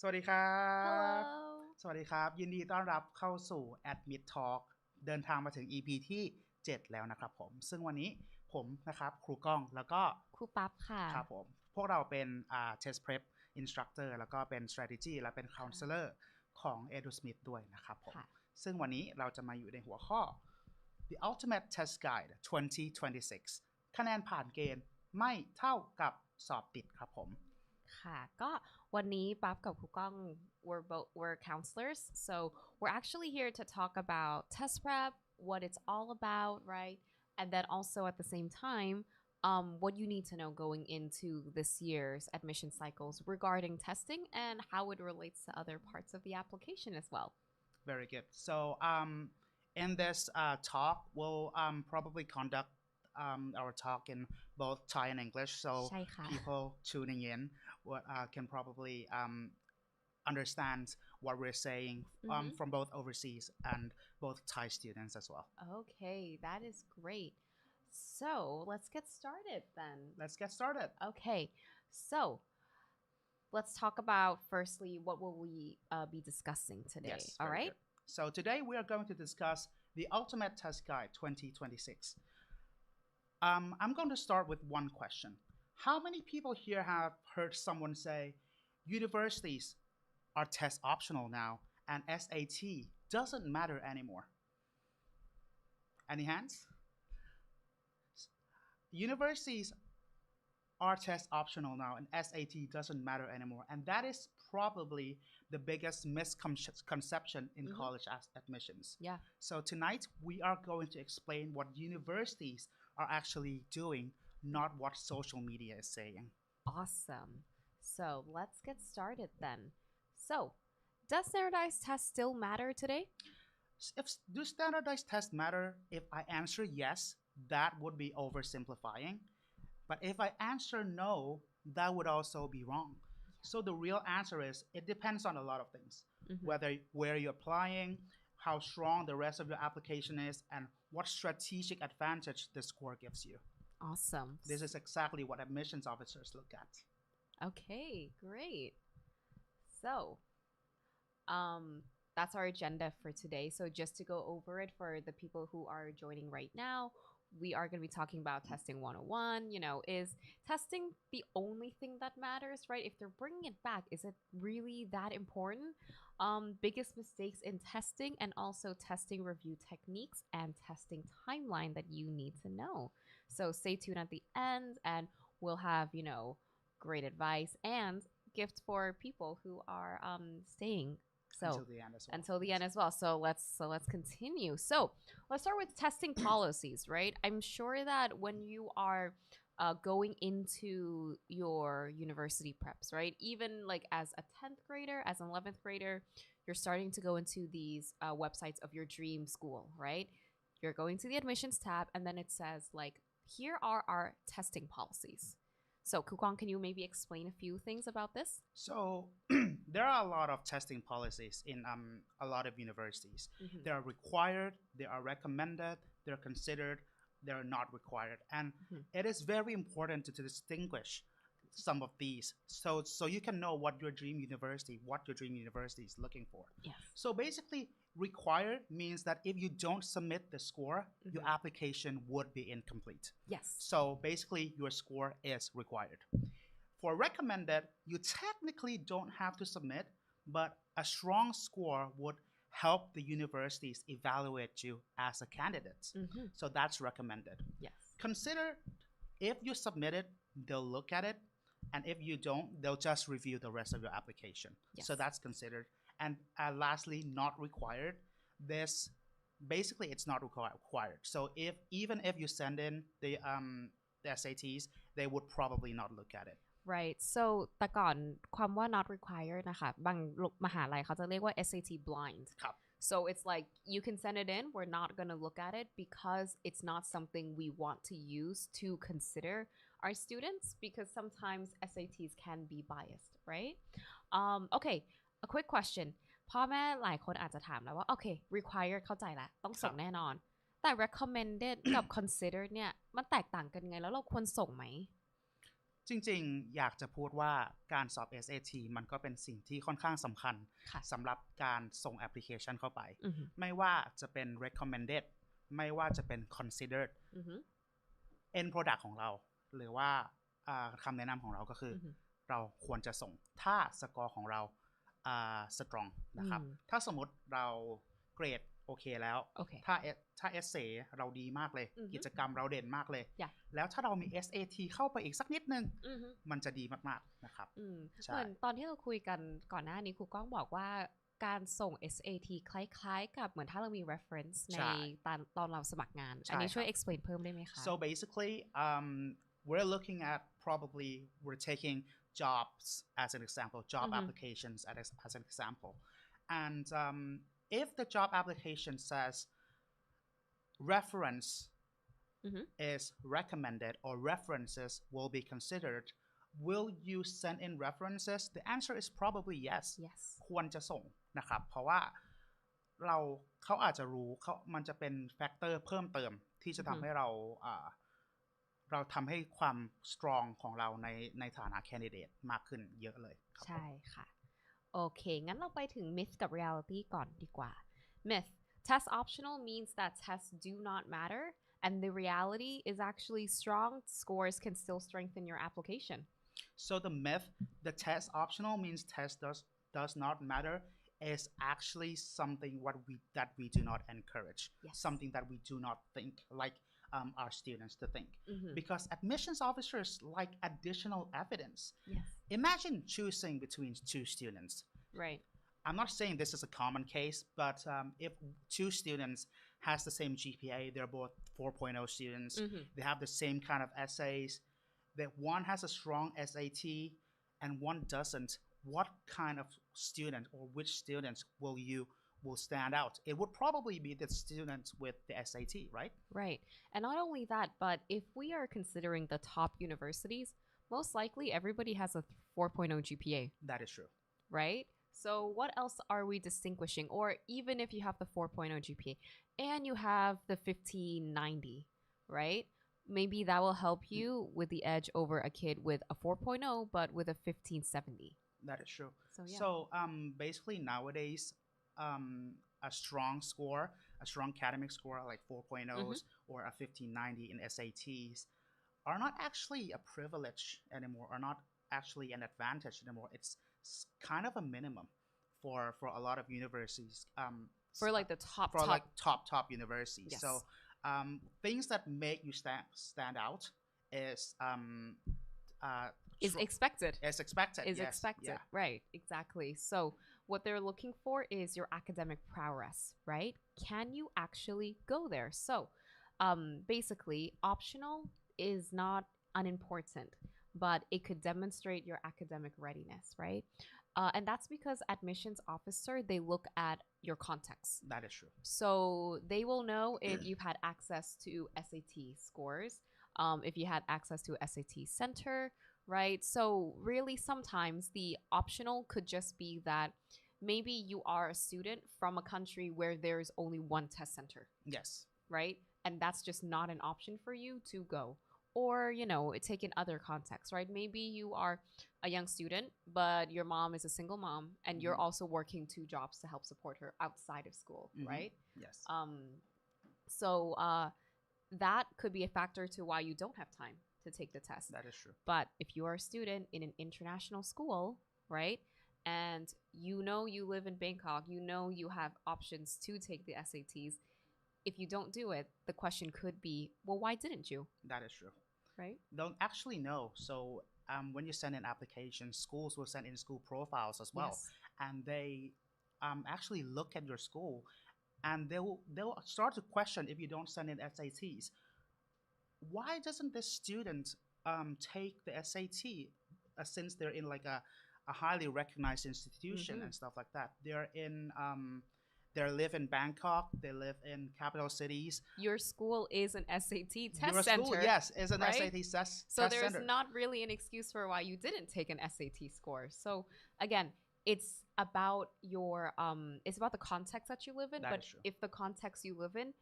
สวัสดีครับ Hello สวัสดีครับยินดีต้อนรับเข้าสู่ Admit Talk เดินทางมาถึง EP ที่7แล้วนะครับผมซึ่งวันนี้ผมนะครับครูก้องแล้วก็ครูปั๊บค่ะครับผมพวกเราเป็นTest Prep Instructor แล้วก็เป็น Strategy และเป็น Counselor ของ EduSmith ด้วยนะครับผมซึ่งวันนี้เราจะมาอยู่ในหัวข้อ The Ultimate Test Guide 2026 คะแนนผ่านเกณฑ์ไม่เท่ากับสอบติดครับผมค่ะก็วันนี้ปั๊บกับครูก้อง we're counselors so we're actually here to talk about test prep what it's all about right and then also at the same time what you need to know going into this year's admission cycles regarding testing and how it relates to other parts of the application as well. Very good. So in this talk, we'll probably conduct our talk in both Thai and English, so people tuning in can probably understand what we're saying from both overseas and both Thai students as well. Okay, that is great. So let's get started then. Let's get started. Okay, so let's talk about firstly what will we be discussing today. Yes, all right. Good. So today we are going to discuss the Ultimate Test Guide 2026. I'm going to start with one question. How many people here have heard someone say universities are test optional now and SAT doesn't matter anymore? Any hands? Universities are test optional now and SAT doesn't matter anymore. And that is probably the biggest misconception in college admissions. Yeah. So tonight we are going to explain what universities are actually doing, not what social media is saying. Awesome. So let's get started then. So, does standardized tests still matter today? Do standardized tests matter? If I answer yes, that would be oversimplifying. But if I answer no, that would also be wrong. So the real answer is it depends on a lot of things. Whether where you're applying, how strong the rest of your application is, and what strategic advantage the score gives you. Awesome. This is exactly what admissions officers look at. Okay, great. So, that's our agenda for today. So just to go over it for the people who are joining right now, we are going to be talking about testing 101. Is testing the only thing that matters, right? If they're bringing it back, is it really that important? Biggest mistakes in testing and also testing review techniques and testing timeline that you need to know. So stay tuned at the end and we'll have, great advice and gift for people who are staying until the end as well. So let's continue. So let's start with testing policies, right? I'm sure that when you are going into your university preps, right? Even like as a 10th grader, as an 11th grader, you're starting to go into these websites of your dream school, right? You're going to the admissions tab and then it says like, here are our testing policies. So, Kukong, can you maybe explain a few things about this? So, there are a lot of testing policies in a lot of universities. They are required, they are recommended, they're considered, they're not required. And it is very important to distinguish some of these so you can know what your dream university is looking for. Yes. So basically, required means that if you don't submit the score, your application would be incomplete. Yes. So basically, your score is required. For recommended, you technically don't have to submit, but a strong score would help the universities evaluate you as a candidate. So that's recommended. Yes. Consider if you submit it, they'll look at it. And if you don't, they'll just review the rest of your application. Yes. So that's considered. And lastly, not required. This basically it's not required. So even if you send in the SATs, they would probably not look at it. Right. So แต่ก่อนความว่า not required นะคะบางมหาลัยเขาจะเรียกว่า SAT blind. ครับ So it's like you can send it in, we're not going to look at it because it's not something we want to use to consider our students because sometimes SATs can be biased, right? Okay, a quick question. พ่อแม่หลายคนอาจจะถามแล้วว่าโอเค required เข้าใจละต้องส่งแน่นอนแต่ recommended กับ considered เนี่ยมันแตกต่างกันไงแล้วเราควรส่งไหม จริงๆอยากจะพูดว่าการสอบ SAT มันก็เป็นสิ่งที่ค่อนข้างสำคัญสำหรับการส่งแอปพลิเคชันเข้าไปไม่ว่าจะเป็น recommended ไม่ว่าจะเป็น considered end product ของเราหรือว่าคำแนะนำของเราก็คือเราควรจะส่งถ้าสกอร์ของเราstrong นะครับถ้าสมมติเราเกรดโอเคแล้วถ้า essay เราดีมากเลยกิจกรรมเราเด่นมากเลยแล้วถ้าเรามี SAT เข้าไปอีกสักนิดนึงมันจะดีมากๆนะครับเหมือนตอนที่เราคุยกันก่อนหน้านี้ครูก้องบอกว่าการส่ง SAT คล้ายๆกับเหมือนถ้าเรามี reference ในตอนเราสมัครงานอันนี้ช่วย explain เพิ่มได้ไหมคะ So basically we're looking at probably we're taking jobs as an example job applications as an example and if the job application says reference is recommended or references will be considered will you send in references the answer is probably yes ควรจะส่งนะครับเพราะว่าเขาอาจจะรู้มันจะเป็นแฟกเตอร์เพิ่มเติมที่จะทำให้เราทำให้ความ strong ของเราในฐานะ candidate มากขึ้นเยอะเลยใช่ค่ะโอเคงั้นเราไปถึง myth กับ reality ก่อนดีกว่า myth test optional means that tests do not matter and the reality is actually strong scores can still strengthen your application so the myth the test optional means test does not matter is actually something that we do not encourage something that we do not think like our students to think because admissions officers like additional evidence imagine choosing between two students right I'm not saying this is a common case but if two students has the same GPA they're both 4.0 students they have the same kind of essays that one has a strong SAT and one doesn't what kind of student or which students will stand out it would probably be the students with the SAT right and not only that but if we are considering the top universities most likely everybody has a 4.0 GPA that is true right so what else are we distinguishing or even if you have the 4.0 GPA and you have the 1590 right maybe that will help you with the edge over a kid with a 4.0 but with a 1570 that is true so basically nowadays a strong score, a strong academic score like 4.0s or a 1590 in SATs are not actually a privilege anymore, are not actually an advantage anymore. It's kind of a minimum for a lot of universities. For like the top universities. Yes. So things that make you stand out is expected. Is expected. Is yes. expected. Yeah. Right. Exactly. So what they're looking for is your academic prowess, right? Can you actually go there? So basically, optional is not unimportant, but it could demonstrate your academic readiness, right? And that's because admissions officer, they look at your context. That is true. So they will know if you've had access to SAT scores, if you had access to SAT center, right? So really sometimes the optional could just be that maybe you are a student from a country where there's only one test center. Yes. Right? And that's just not an option for you to go. Or, take in other contexts, right? Maybe you are a young student, but your mom is a single mom and you're also working 2 jobs to help support her outside of school, right? Yes. So that could be a factor to why you don't have time to take the test. That is true. But if you are a student in an international school, right? And you live in Bangkok, you have options to take the SATs. If you don't do it, the question could be, well, why didn't you? That is true. Right? Don't actually know. So when you send in applications, schools will send in school profiles as well. Yes. And they actually look at your school and they'll start to question if you don't send in SATs. Why doesn't this student take the SAT since they're in like a highly recognized institution and stuff like that? They live in Bangkok. They live in capital cities. Your school is an SAT test Your center. School, yes, is an right? SAT test So there's center. not really an excuse for why you didn't take an SAT score. So again, it's about it's about the context that you live in. That but is true. If the context you live in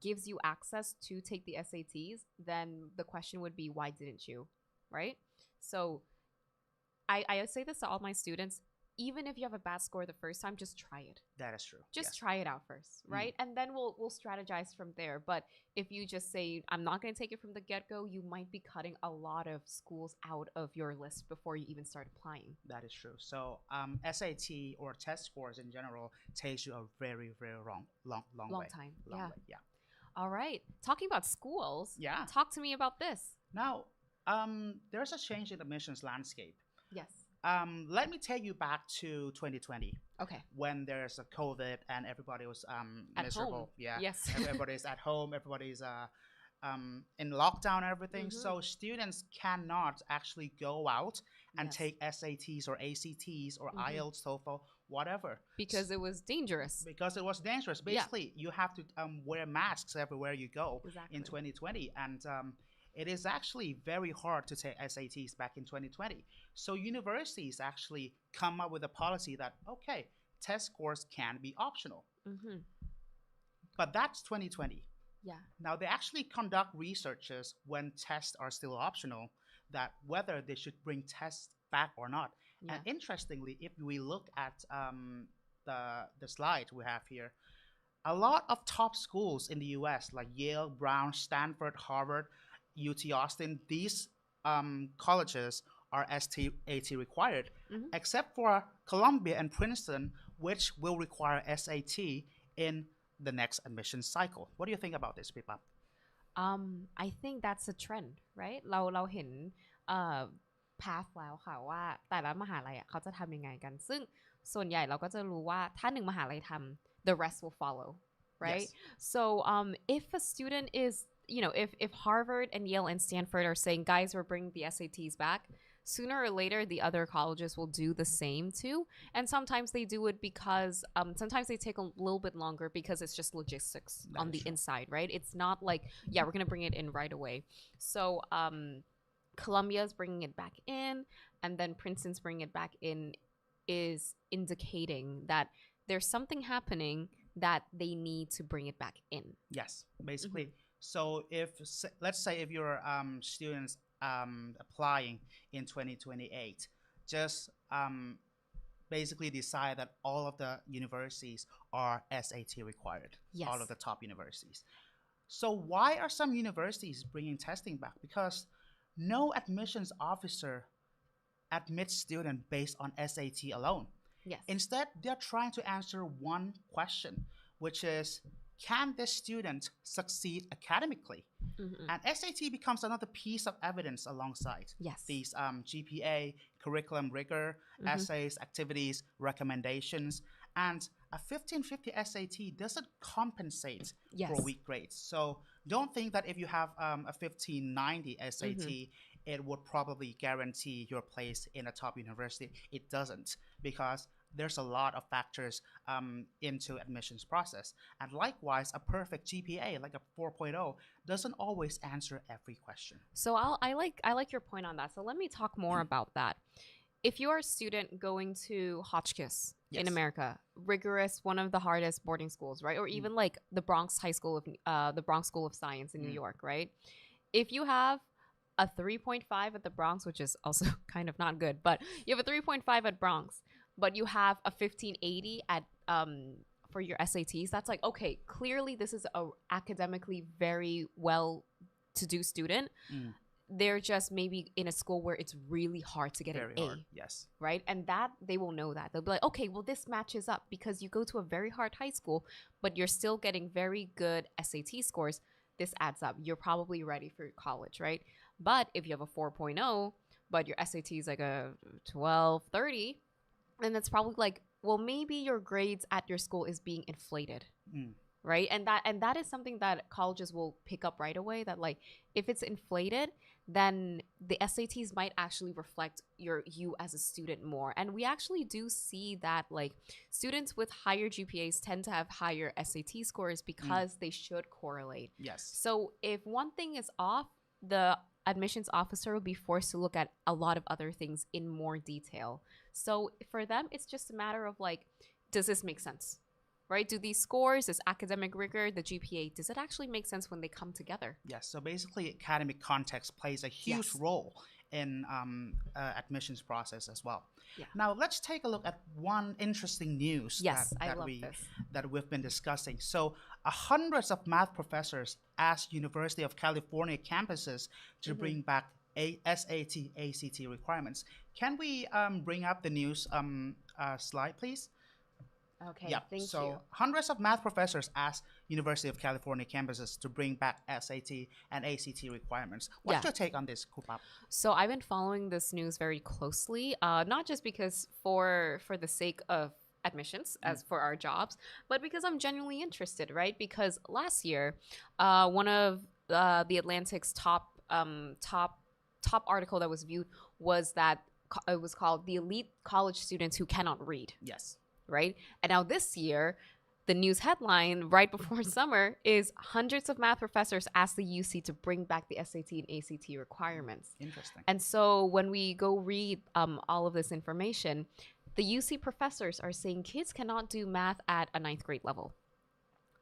gives you access to take the SATs, then the question would be, why didn't you? Right? So I say this to all my students. Even if you have a bad score the first time, just try it. That is true. Just yes. try it out first, right? And then we'll strategize from there. But if you just say, I'm not going to take it from the get-go, you might be cutting a lot of schools out of your list before you even start applying. That is true. So SAT or test scores in general takes you a very, very long way. Time. Long Yeah. way. Yeah. All right. Talking about schools, Yeah. talk to me about this. Now, there's a change in admissions landscape. Yes. Let me take you back to 2020. Okay. When there's a COVID and everybody was At miserable. home. Yeah. Yes. Everybody's at home. Everybody's in lockdown and everything. Mhm. So students cannot actually go out and Yes. take SATs or ACTs or Mhm. IELTS, TOEFL, whatever. Because it was dangerous. Because it was dangerous. Basically, you have to wear masks everywhere you go Exactly. in 2020. And it is actually very hard to take SATs back in 2020. So universities actually come up with a policy that, okay, test scores can be optional. Mm-hmm. But that's 2020. Yeah. Now, they actually conduct researches when tests are still optional, that whether they should bring tests back or not. Yeah. And interestingly, if we look at the slide we have here, a lot of top schools in the US, like Yale, Brown, Stanford, Harvard, UT Austin, these colleges are SAT required, Mhm. except for Columbia and Princeton, which will require SAT in the next admission cycle. What do you think about this, Pipap? I think that's a trend, right? เราเห็นpath แล้วค่ะว่าแต่ละมหาลัยเขาจะทำยังไงกันซึ่งส่วนใหญ่เราก็จะรู้ว่าถ้าหนึ่งมหาลัยทำ the rest will follow, right? Yes. So if a student is, if Harvard and Yale and Stanford are saying, guys, we're bringing the SATs back, sooner or later the other colleges will do the same too. And sometimes they do it because sometimes they take a little bit longer because it's just logistics on the inside, right? It's not like, yeah, we're going to bring it in right away. So Columbia's bringing it back in, and then Princeton's bringing it back in is indicating that there's something happening that they need to bring it back in. Yes, basically. So let's say if your students applying in 2028, just basically decide that all of the universities are SAT required. Yes. All of the top universities. So why are some universities bringing testing back? Because no admissions officer admits student based on SAT alone. Yes. Instead, they're trying to answer one question, which is, can this student succeed academically? Mm-hmm. And SAT becomes another piece of evidence alongside Yes. these GPA, curriculum rigor, essays, activities, recommendations. And a 1550 SAT doesn't compensate Yes. for weak grades. So don't think that if you have a 1590 SAT, it would probably guarantee your place in a top university. It doesn't, because there's a lot of factors into admissions process. And likewise, a perfect GPA, like a 4.0, doesn't always answer every question. So I like your point on that. So let me talk more about that. If you're a student going to Hotchkiss Yes. in America, rigorous, one of the hardest boarding schools, right? Or even like the Bronx School of Science in New York, right? If you have a 3.5 at the Bronx, which is also kind of not good, but you have a 3.5 at Bronx, but you have a 1580 at for your SATs, that's like, okay, clearly this is a academically very well-to-do student. They're just maybe in a school where it's really hard to get Very an A. hard, yes. Right? And that they will know that. They'll be like, okay, well, this matches up because you go to a very hard high school, but you're still getting very good SAT scores. This adds up. You're probably ready for college, right? But if you have a 4.0, but your SAT is like a 1230, then that's probably like, well, maybe your grades at your school is being inflated. Right? And that is something that colleges will pick up right away, that like if it's inflated, then the SATs might actually reflect you as a student more. And we actually do see that like students with higher GPAs tend to have higher SAT scores because they should correlate. Yes. So if one thing is off, the admissions officer will be forced to look at a lot of other things in more detail. So for them, it's just a matter of like, does this make sense? Right? Do these scores, this academic rigor, the GPA, does it actually make sense when they come together? Yes. So basically, academic context plays a huge Yes. role in admissions process as well. Yeah. Now let's take a look at one interesting news Yes, I love this. that we've been discussing. So hundreds of math professors asked University of California campuses to bring back SAT, ACT requirements. Can we bring up the news slide, please? Okay, Yep. thank So you. hundreds of math professors asked University of California campuses to bring back SAT and ACT requirements. What's Yeah. your take on this, Kupap? So I've been following this news very closely, not just because for the sake of admissions as for our jobs, but because I'm genuinely interested, right? Because last year, one of the Atlantic's top article that was viewed was that it was called "The Elite College Students Who Cannot Read." Yes. Right? And now this year, the news headline right before summer is hundreds of math professors asked the UC to bring back the SAT and ACT requirements. Interesting. And so when we go read all of this information, the UC professors are saying kids cannot do math at a 9th grade level,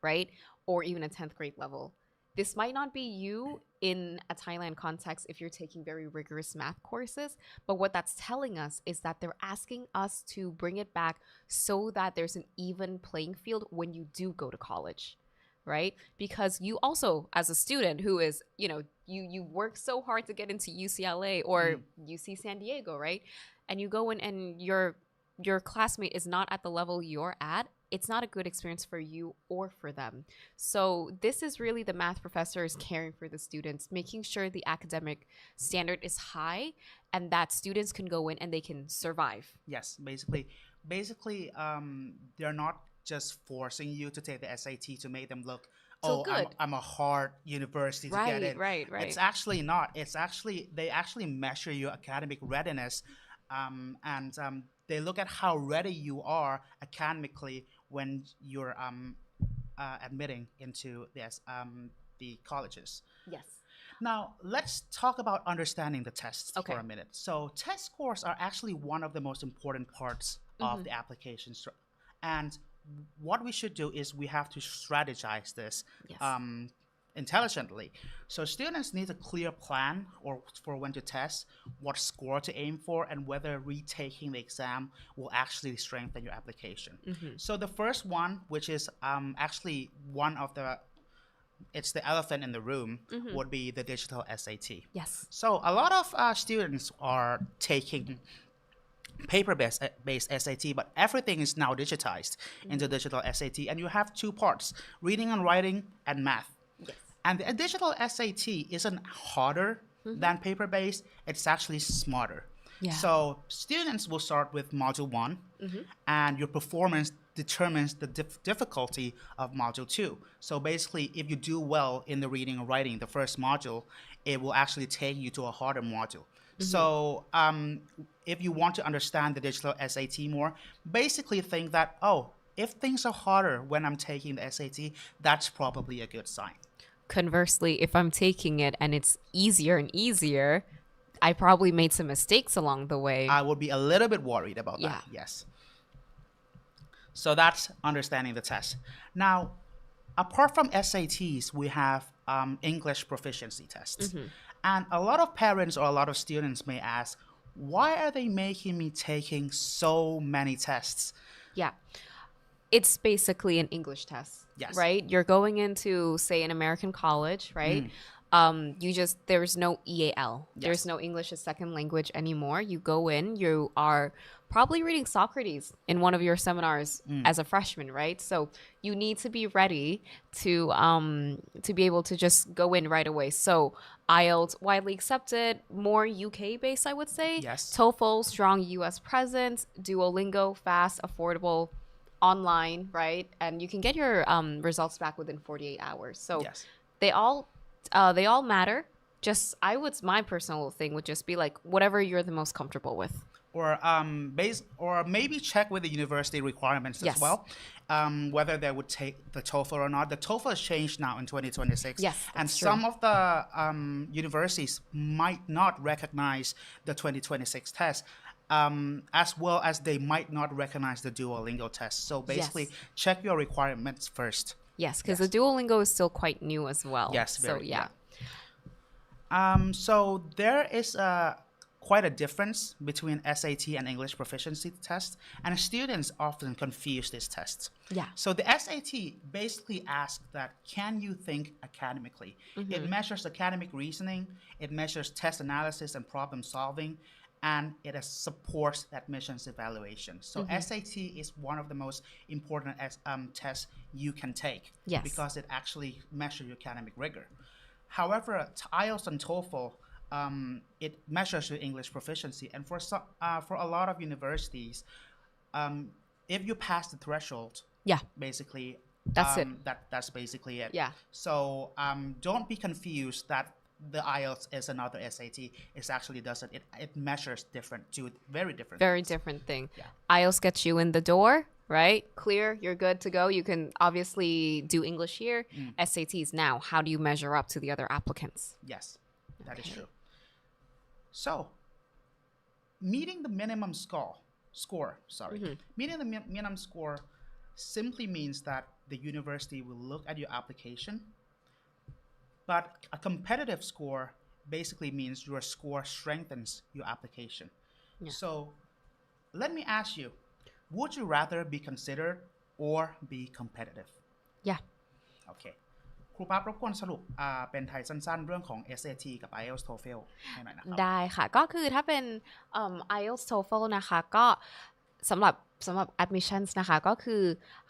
right? Or even a 10th grade level. This might not be you in a Thailand context if you're taking very rigorous math courses, but what that's telling us is that they're asking us to bring it back so that there's an even playing field when you do go to college, right? Because you also, as a student who is, you work so hard to get into UCLA or UC San Diego, right? And you go in and your classmate is not at the level you're at, it's not a good experience for you or for them. So this is really the math professors caring for the students, making sure the academic standard is high and that students can go in and they can survive. Yes, basically, they're not just forcing you to take the SAT to make them look, So good. I'm a hard university to get in. Right. It's actually not. They actually measure your academic readiness, and they look at how ready you are academically when you're admitting into the colleges. Yes. Now, let's talk about understanding the tests Okay. for a minute. So test scores are actually one of the most important parts of the application. And what we should do is we have to strategize this Yes. Intelligently. So students need a clear plan for when to test, what score to aim for, and whether retaking the exam will actually strengthen your application. So the first one, which is actually it's the elephant in the room, would be the digital SAT. Yes. So a lot of students are taking paper-based SAT, but everything is now digitized into digital SAT, and you have two parts, reading and writing and math. Yes. And the digital SAT isn't harder than paper-based, it's actually smarter. Yeah. So students will start with module 1, and your performance determines the difficulty of module 2. So basically, if you do well in the reading and writing, the first module, it will actually take you to a harder module. So if you want to understand the digital SAT more, basically think that, if things are harder when I'm taking the SAT, that's probably a good sign. Conversely, if I'm taking it and it's easier and easier, I probably made some mistakes along the way. I would be a little bit worried about that, yes. So that's understanding the test. Now, apart from SATs, we have English proficiency tests. And a lot of parents or a lot of students may ask, why are they making me taking so many tests? Yeah. It's basically an English test, Yes. right? You're going into, say, an American college, right? There's no EAL. Yes. There's no English as second language anymore. You go in, you are probably reading Socrates in one of your seminars as a freshman, right? So you need to be ready to be able to just go in right away. So IELTS, widely accepted, more UK based, I would say. Yes. TOEFL, strong US presence. Duolingo, fast, affordable, online, right? And you can get your results back within 48 hours. So Yes. they all matter. Just my personal thing would just be like whatever you're the most comfortable with. Or maybe check with the university requirements Yes. as well, whether they would take the TOEFL or not. The TOEFL has changed now in 2026. Yes, and that's true. some of the universities might not recognize the 2026 test, as well as they might not recognize the Duolingo test. So basically, Yes. check your requirements first. Yes, because the Duolingo is still quite new as well. Yes, So very, yeah. So there is quite a difference between SAT and English proficiency tests, and students often confuse these tests. Yeah. So the SAT basically asks that, can you think academically? It measures academic reasoning, it measures test analysis and problem solving, and it supports admissions evaluation. So SAT is one of the most important tests you can take because it actually measures your academic rigor. However, IELTS and TOEFL, it measures your English proficiency, and for a lot of universities, if you pass the threshold, basically, that's it. That's basically it. Yeah. So don't be confused that the IELTS is another SAT. It actually doesn't. It measures two very different. Very things. different thing. Yeah. IELTS gets you in the door, right? Clear, you're good to go. You can obviously do English here. SATs now, how do you measure up to the other applicants? Yes, that is true. So, meeting the minimum score. Meeting the minimum score simply means that the university will look at your application. But a competitive score basically means your score strengthens your application. Yeah. So let me ask you, would you rather be considered or be competitive? Yeah. Okay. ครูปั๊บรบกวนสรุปเป็นไทยสั้นๆเรื่องของ SAT กับ IELTS TOEFL ให้หน่อยนะครับได้ค่ะก็คือถ้าเป็นIELTS TOEFL นะคะก็สำหรับ admissions นะคะก็คือ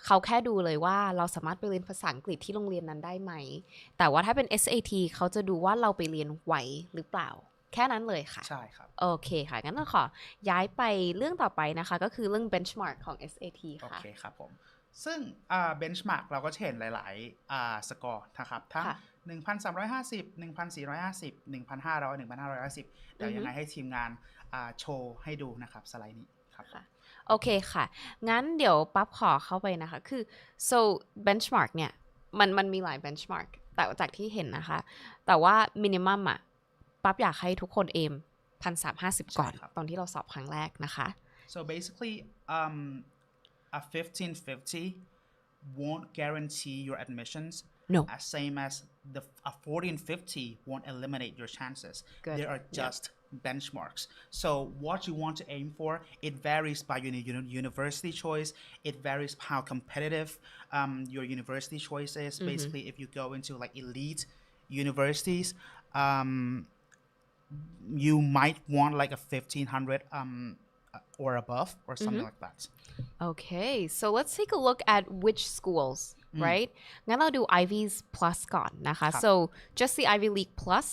เขาแค่ดูเลยว่าเราสามารถไปเรียนภาษาอังกฤษที่โรงเรียนนั้นได้ไหมแต่ว่าถ้าเป็น SAT เขาจะดูว่าเราไปเรียนไหวหรือเปล่าแค่นั้นเลยค่ะใช่ครับโอเคค่ะงั้นเราขอย้ายไปเรื่องต่อไปนะคะก็คือเรื่อง benchmark ของ SAT ค่ะโอเคครับผมซึ่งbenchmark เราก็เห็นหลายๆสกอร์นะครับทั้ง 1,350 1,450 1,500 1,550 เดี๋ยวยังไงให้ทีมงานโชว์ให้ดูนะครับสไลด์นี้ครับโอเคค่ะงั้นเดี๋ยวปั๊บขอเข้าไปนะคะคือ so benchmark เนี่ยมันมีหลาย benchmark แต่จากที่เห็นนะคะแต่ว่า minimum อ่ะปั๊บอยากให้ทุกคนเอม 1,350 ก่อนตอนที่เราสอบครั้งแรกนะคะ so basically a 1550 won't guarantee your admissions. No. Same as a 1450 won't eliminate your chances. Good. They are just benchmarks. So what you want to aim for, it varies by your university choice. It varies how competitive your university choice is. Basically, if you go into like elite universities, you might want like a 1500 or above or something like that. Okay, so let's take a look at which schools, right? งั้นเราดู Ivy's plus ก่อนนะคะ so just the Ivy League plus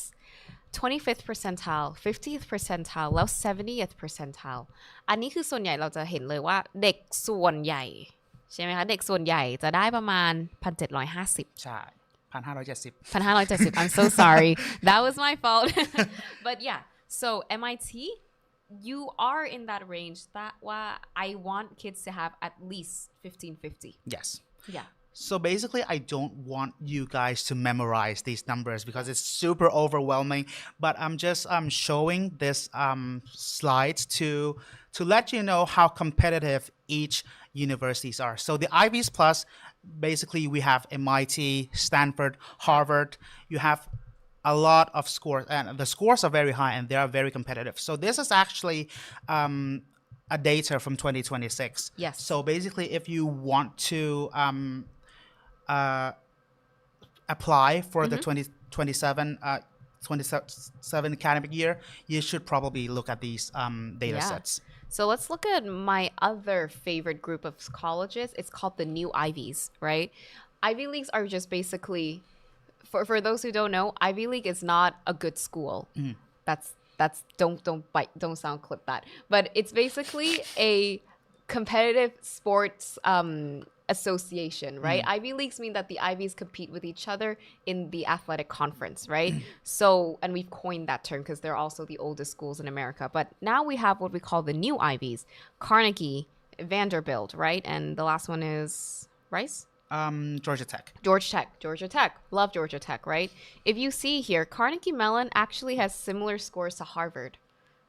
25th percentile 50th percentile แล้ว 70th percentile อันนี้คือส่วนใหญ่เราจะเห็นเลยว่าเด็กส่วนใหญ่ใช่ไหมคะเด็กส่วนใหญ่จะได้ประมาณ 1,750 ใช่ 1,570 1,570 I'm so sorry that was my fault but yeah so MIT you are in that range that I want kids to have at least 1550 yes yeah so basically I don't want you guys to memorize these numbers because it's super overwhelming but I'm just showing this slides to let you know how competitive each universities are so the Ivies plus basically we have MIT Stanford Harvard you have a lot of scores and the scores are very high and they are very competitive so this is actually a data from 2026 yes so basically if you want to apply for the 2027 academic year you should probably look at these data sets so let's look at my other favorite group of colleges it's called the new Ivies right Ivy Leagues are just basically for those who don't know, Ivy League is not a good school. That's don't sound clip that. But it's basically a competitive sports association, right? Ivy Leagues mean that the Ivies compete with each other in the athletic conference, right? So, and we've coined that term because they're also the oldest schools in America. But now we have what we call the new Ivies, Carnegie, Vanderbilt, right? And the last one is Rice? Georgia Tech. Georgia Tech. Love Georgia Tech, right? If you see here, Carnegie Mellon actually has similar scores to Harvard,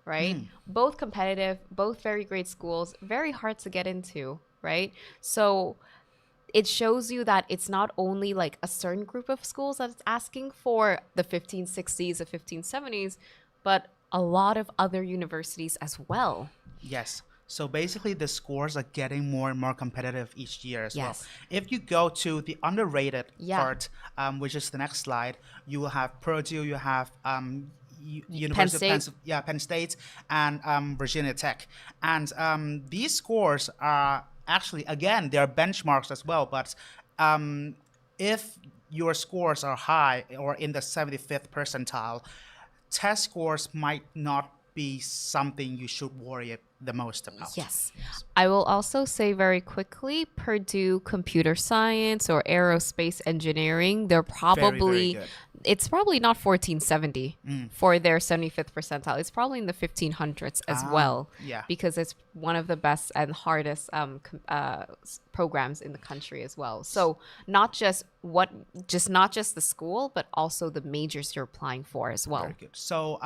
right? Both competitive, both very great schools, very hard to get into, right? So it shows you that it's not only like a certain group of schools that it's asking for the 1560s, the 1570s, but a lot of other universities as well. Yes. So basically, the scores are getting more and more competitive each year as well. Yes. If you go to the underrated Yeah. part, which is the next slide, you will have Purdue, you have State. Penn State, and Virginia Tech. And these scores are actually, again, they are benchmarks as well. But if your scores are high or in the 75th percentile, test scores might not be something you should worry the most about. Yes. I will also say very quickly, Purdue Computer Science or Aerospace Engineering, they're probably, very good. it's probably not 1470 for their 75th percentile. It's probably in the 1500s as well. Yeah. Because it's one of the best and hardest programs in the country as well. So not just the school, but also the majors you're applying for as well. Very good. So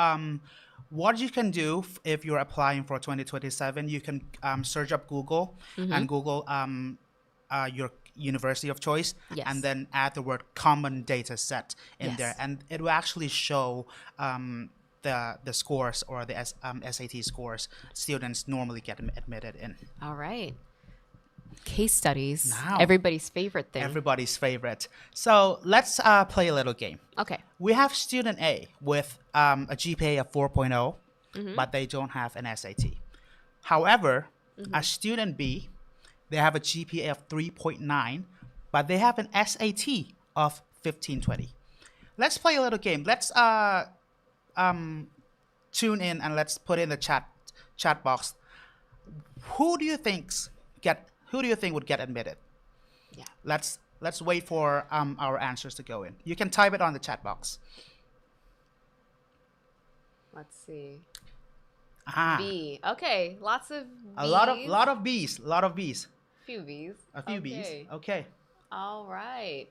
what you can do if you're applying for 2027, you can search up Google and Google your university of choice, Yes. and then add the word common data set in Yes. there, and it will actually show the scores or the SAT scores students normally get admitted in. All right. Case studies, Now. everybody's favorite thing. Everybody's favorite. So let's play a little game. Okay. We have student A with a GPA of 4.0, but they don't have an SAT. However, a student B, they have a GPA of 3.9, but they have an SAT of 1520. Let's play a little game. Let's tune in and let's put in the chat box. Who do you think would get admitted? Yeah. Let's wait for our answers to go in. You can type it on the chat box. Let's see. Ah, B. Okay. Lots of B's. lot of B's. Few B's. A few B's. Okay. All right.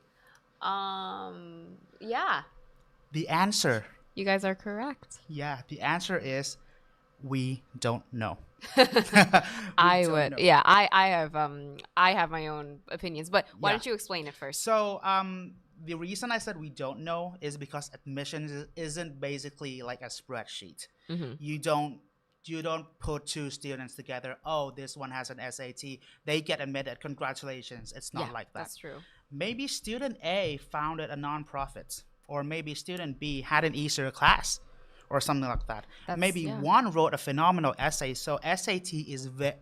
Yeah. The answer. You guys are correct. Yeah, the answer is we don't know. I don't would. know. Yeah. I have my own opinions, but why Yeah. don't you explain it first? So the reason I said we don't know is because admissions isn't basically like a spreadsheet. You don't put two students together. Oh, this one has an SAT. They get admitted. Congratulations. It's not like that. That's true. Maybe student A founded a nonprofit, or maybe student B had an easier class, or something like that. Maybe one wrote a phenomenal essay. So SAT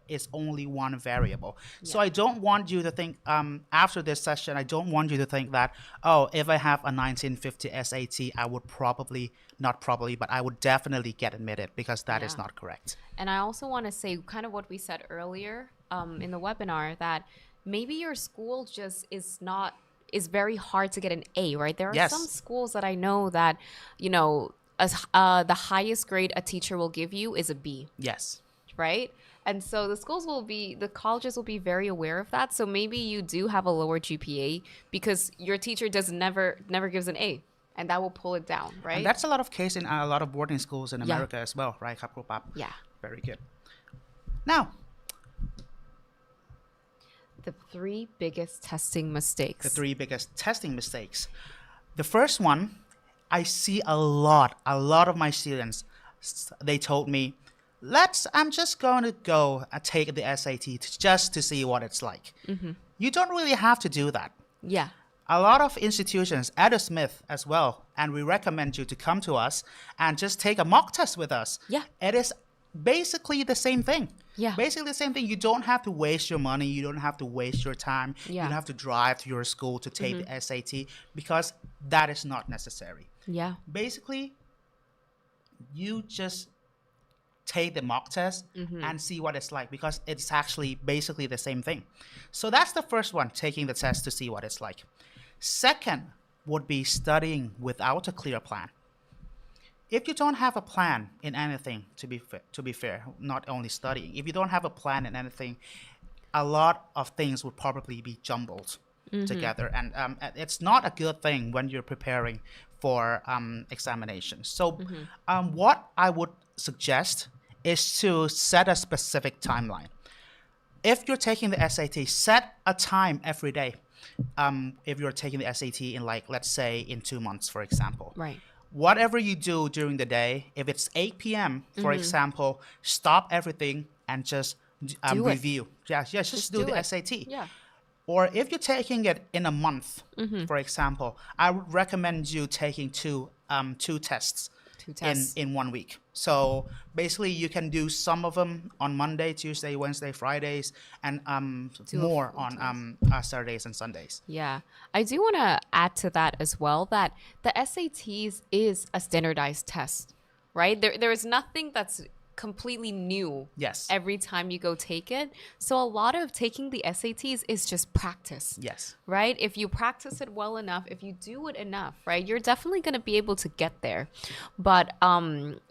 is only one variable. So I don't want you to think after this session, I don't want you to think that, oh, if I have a 1950 SAT, I would but I would definitely get admitted, because that is not correct. And I also want to say kind of what we said earlier in the webinar, that maybe your school just is very hard to get an A, right? There are some schools that I know that, the highest grade a teacher will give you is a B. Yes. Right? And so the colleges will be very aware of that. So maybe you do have a lower GPA because your teacher never gives an A, and that will pull it down, right? And that's a lot of case in a lot of boarding schools in America as well, right? Yeah. Very good. Now, the three biggest testing mistakes. The first one, I see a lot of my students, they told me, I'm just going to go and take the SAT just to see what it's like. You don't really have to do that. Yeah. A lot of institutions, Adam Smith as well, and we recommend you to come to us and just take a mock test with us. Yeah. It is basically the same thing. Yeah. Basically the same thing. You don't have to waste your money. You don't have to waste your time. Yeah. You don't have to drive to your school to take the SAT, because that is not necessary. Yeah. Basically, you just take the mock test and see what it's like, because it's actually basically the same thing. So that's the first one, taking the test to see what it's like. Second would be studying without a clear plan. If you don't have a plan in anything, to be fair, not only studying, if you don't have a plan in anything, a lot of things would probably be jumbled together, and it's not a good thing when you're preparing for examinations. So what I would suggest is to set a specific timeline. If you're taking the SAT, set a time every day. If you're taking the SAT in, like, let's say in 2 months, for example. Right. whatever you do during the day, if it's 8 p.m., for example, stop everything and just Do it. review. Yeah, just do the it. SAT. Yeah. Or if you're taking it in a month, for example, I would recommend you taking two tests. Two tests. In 1 week. So basically, you can do some of them on Monday, Tuesday, Wednesday, Fridays, and more on Saturdays and Sundays. Yeah. I do want to add to that as well that the SATs is a standardized test, right? There is nothing that's completely new Yes. every time you go take it. So a lot of taking the SATs is just practice. Yes. Right? If you practice it well enough, if you do it enough, right, you're definitely going to be able to get there. But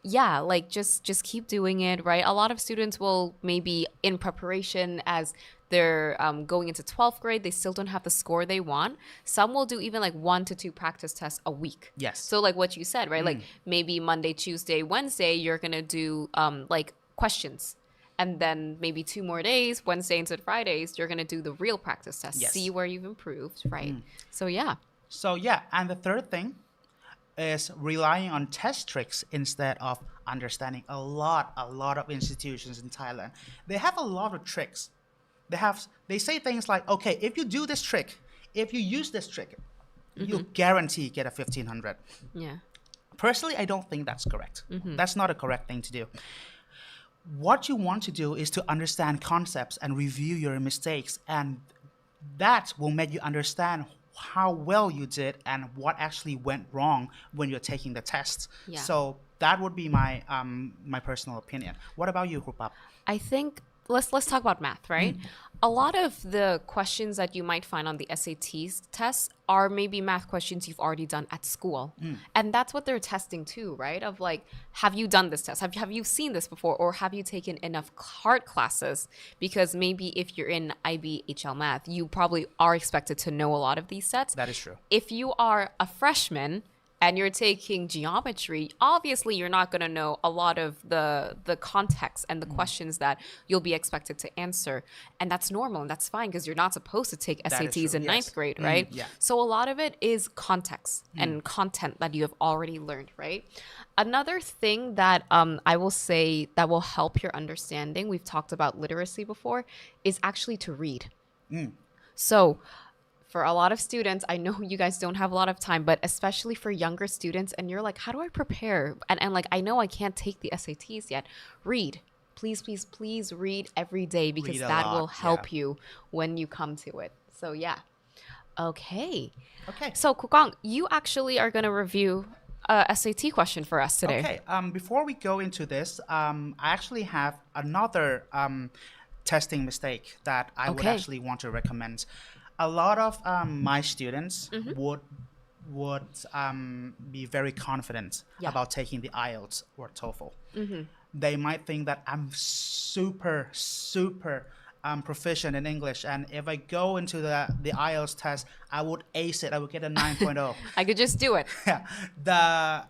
yeah, like just keep doing it, right? A lot of students will maybe in preparation as they're going into 12th grade, they still don't have the score they want. Some will do even like 1 to 2 practice tests a week. Yes. So like what you said, right? Like maybe Monday, Tuesday, Wednesday, you're going to do like questions. And then maybe 2 more days, Wednesday into Fridays, you're going to do the real practice test. Yes. See where you've improved, right? So yeah. So yeah, and the third thing is relying on test tricks instead of understanding. A lot of institutions in Thailand, they have a lot of tricks. They say things like, okay, if you do this trick, if you use this trick, you guarantee get a 1500. Yeah. Personally, I don't think that's correct. That's not a correct thing to do. What you want to do is to understand concepts and review your mistakes, and that will make you understand how well you did and what actually went wrong when you're taking the test. Yeah. So that would be my my personal opinion. What about you, Krupap? I think let's talk about math, right? A lot of the questions that you might find on the SAT tests are maybe math questions you've already done at school. And that's what they're testing too, right? Of like, have you done this test? Have you seen this before? Or have you taken enough hard classes? Because maybe if you're in IBHL math, you probably are expected to know a lot of these sets. That is true. If you are a freshman and you're taking geometry, obviously you're not going to know a lot of the context and the questions that you'll be expected to answer. And that's normal and that's fine because you're not supposed to take SATs in ninth grade, right? Yeah. So a lot of it is context and content that you have already learned, right? Another thing that I will say that will help your understanding, we've talked about literacy before, is actually to read. So for a lot of students, I know you guys don't have a lot of time, but especially for younger students, and you're like, how do I prepare? And like, I know I can't take the SATs yet. Read. Please, please, please read every day because that will help you when you come to it. So yeah. Okay. So Kukong, you actually are going to review a SAT question for us today. Okay. Before we go into this, I actually have another testing mistake that I would actually want to recommend. A lot of my students would be very confident about taking the IELTS or TOEFL. They might think that I'm super proficient in English, and if I go into the IELTS test, I would ace it. I would get a 9.0. I could just do it. The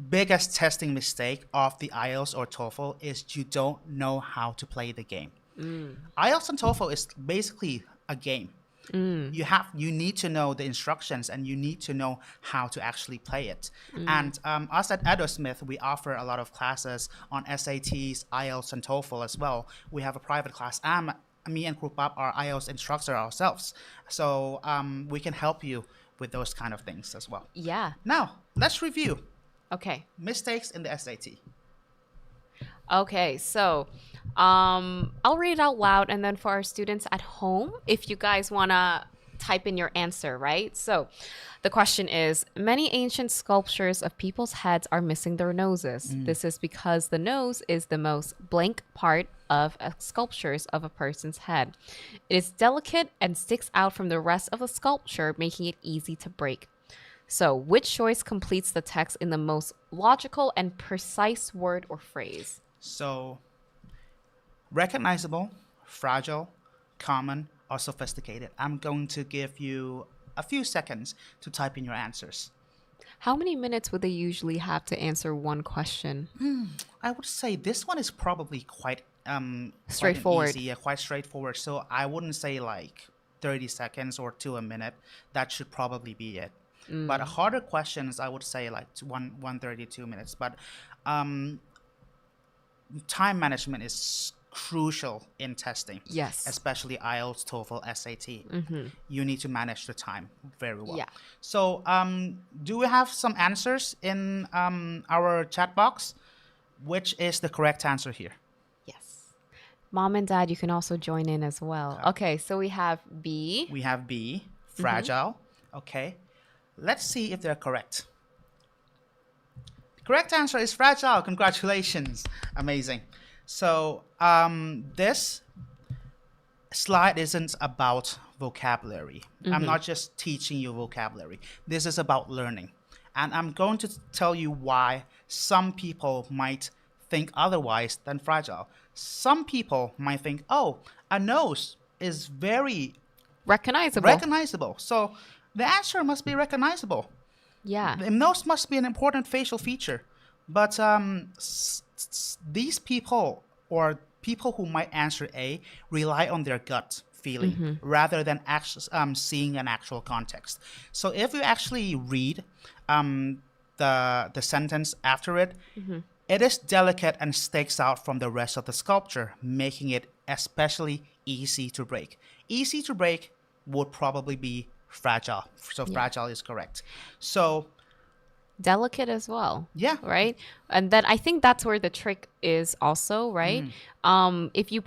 biggest testing mistake of the IELTS or TOEFL is you don't know how to play the game. IELTS and TOEFL is basically a game. You need to know the instructions and you need to know how to actually play it. And us at Edo Smith, we offer a lot of classes on SATs, IELTS, and TOEFL as well. We have a private class. Me and Krupap are IELTS instructor ourselves, so we can help you with those kind of things as well. Yeah. Now let's review. Okay. Mistakes in the SAT. Okay, so I'll read it out loud, and then for our students at home, if you guys want to type in your answer, right? So the question is, many ancient sculptures of people's heads are missing their noses. This is because the nose is the most blank part of sculptures of a person's head. It is delicate and sticks out from the rest of the sculpture, making it easy to break. So which choice completes the text in the most logical and precise word or phrase? So, recognizable, fragile, common, or sophisticated. I'm going to give you a few seconds to type in your answers. How many minutes would they usually have to answer one question? I would say this one is probably quite straightforward. Quite straightforward. So I wouldn't say like 30 seconds or to a minute. That should probably be it. But harder questions, I would say like 132 minutes. But time management is crucial in testing. Yes. Especially IELTS, TOEFL, SAT. You need to manage the time very well. Yeah. So do we have some answers in our chat box? Which is the correct answer here? Yes. Mom and Dad, you can also join in as well. Okay, so we have B. We have B, fragile. Okay. Let's see if they're correct. The correct answer is fragile. Congratulations. Amazing. So this slide isn't about vocabulary. I'm not just teaching you vocabulary. This is about learning. And I'm going to tell you why some people might think otherwise than fragile. Some people might think, oh, a nose is very recognizable. So the answer must be recognizable. Yeah. The nose must be an important facial feature. But these people or people who might answer A rely on their gut feeling rather than seeing an actual context. So if you actually read the sentence after it, it is delicate and sticks out from the rest of the sculpture, making it especially easy to break. Easy to break would probably be fragile. So fragile is correct. So delicate as well. Yeah. Right? And then I think that's where the trick is also, right? If you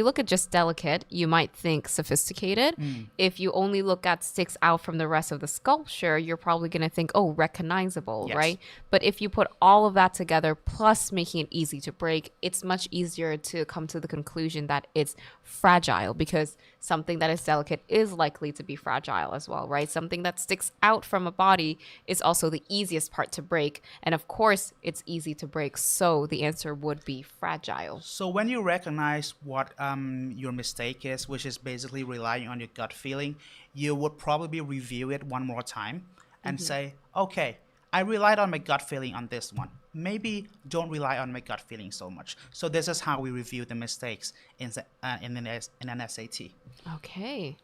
look at just delicate, you might think sophisticated. If you only look at sticks out from the rest of the sculpture, you're probably going to think, oh, recognizable, right? But if you put all of that together, plus making it easy to break, it's much easier to come to the conclusion that it's fragile, because something that is delicate is likely to be fragile as well, right? Something that sticks out from a body is also the easiest part to break. And of course, it's easy to break. So the answer would be fragile. So when you recognize what your mistake is, which is basically relying on your gut feeling, you would probably review it one more time and say, okay, I relied on my gut feeling on this one. Maybe don't rely on my gut feeling so much. So this is how we review the mistakes in an SAT. Okay.